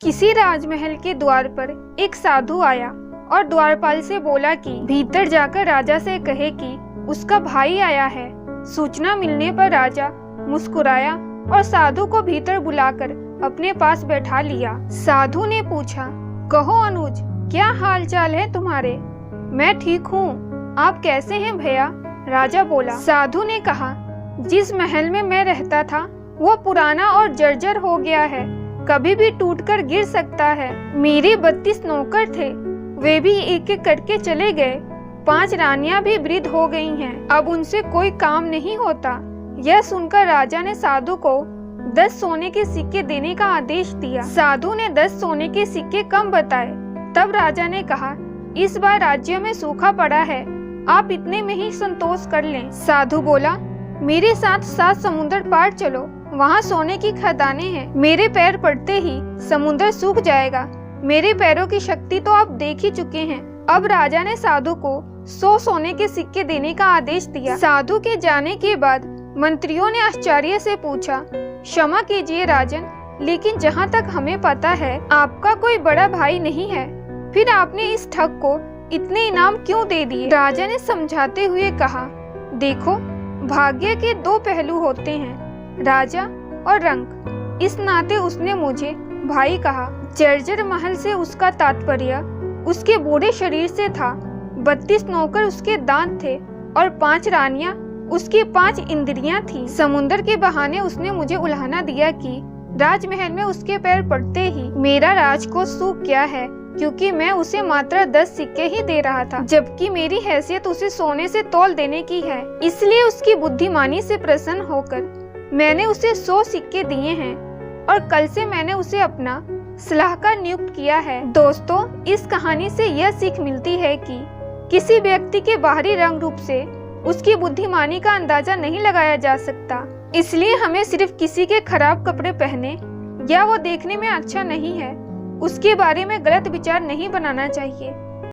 किसी राजमहल के द्वार पर एक साधु आया और द्वारपाल से बोला कि भीतर जाकर राजा से कहे कि उसका भाई आया है। सूचना मिलने पर राजा मुस्कुराया और साधु को भीतर बुलाकर अपने पास बैठा लिया। साधु ने पूछा, कहो अनुज, क्या हाल चाल है तुम्हारे? मैं ठीक हूँ, आप कैसे हैं भैया? राजा बोला। साधु ने कहा, जिस महल में मैं रहता था वो पुराना और जर्जर हो गया है, कभी भी टूटकर गिर सकता है। मेरे 32 नौकर थे, वे भी एक एक करके चले गए। 5 रानियां भी वृद्ध हो गई हैं, अब उनसे कोई काम नहीं होता। यह सुनकर राजा ने साधु को 10 सोने के सिक्के देने का आदेश दिया। साधु ने 10 सोने के सिक्के कम बताए। तब राजा ने कहा, इस बार राज्य में सूखा पड़ा है, आप इतने में ही संतोष कर लें। साधु बोला, मेरे साथ 7 समुद्र पार चलो, वहाँ सोने की खदानें हैं। मेरे पैर पड़ते ही समुद्र सूख जाएगा। मेरे पैरों की शक्ति तो आप देख ही चुके हैं। अब राजा ने साधु को 100 सोने के सिक्के देने का आदेश दिया। साधु के जाने के बाद मंत्रियों ने आश्चर्य से पूछा, क्षमा कीजिए राजन, लेकिन जहाँ तक हमें पता है आपका कोई बड़ा भाई नहीं है, फिर आपने इस ठग को इतने इनाम क्यों दे दिए? राजा ने समझाते हुए कहा, देखो, भाग्य के 2 पहलू होते हैं, राजा और रंक। इस नाते उसने मुझे भाई कहा। जर्जर महल से उसका तात्पर्य उसके बूढ़े शरीर से था। 32 नौकर उसके दांत थे और 5 रानियां उसकी 5 इंद्रियां थी। समुद्र के बहाने उसने मुझे उल्हाना दिया कि राजमहल में उसके पैर पड़ते ही मेरा राजकोष सूख गया है, क्योंकि मैं उसे मात्र 10 सिक्के ही दे रहा था, जबकि मेरी हैसियत उसे सोने से तौल देने की है। इसलिए उसकी बुद्धिमानी से प्रसन्न होकर मैंने उसे 100 सिक्के दिए हैं और कल से मैंने उसे अपना सलाहकार नियुक्त किया है। दोस्तों, इस कहानी से यह सीख मिलती है कि किसी व्यक्ति के बाहरी रंग रूप से उसकी बुद्धिमानी का अंदाजा नहीं लगाया जा सकता। इसलिए हमें सिर्फ किसी के खराब कपड़े पहने या वो देखने में अच्छा नहीं है उसके बारे में गलत विचार नहीं बनाना चाहिए।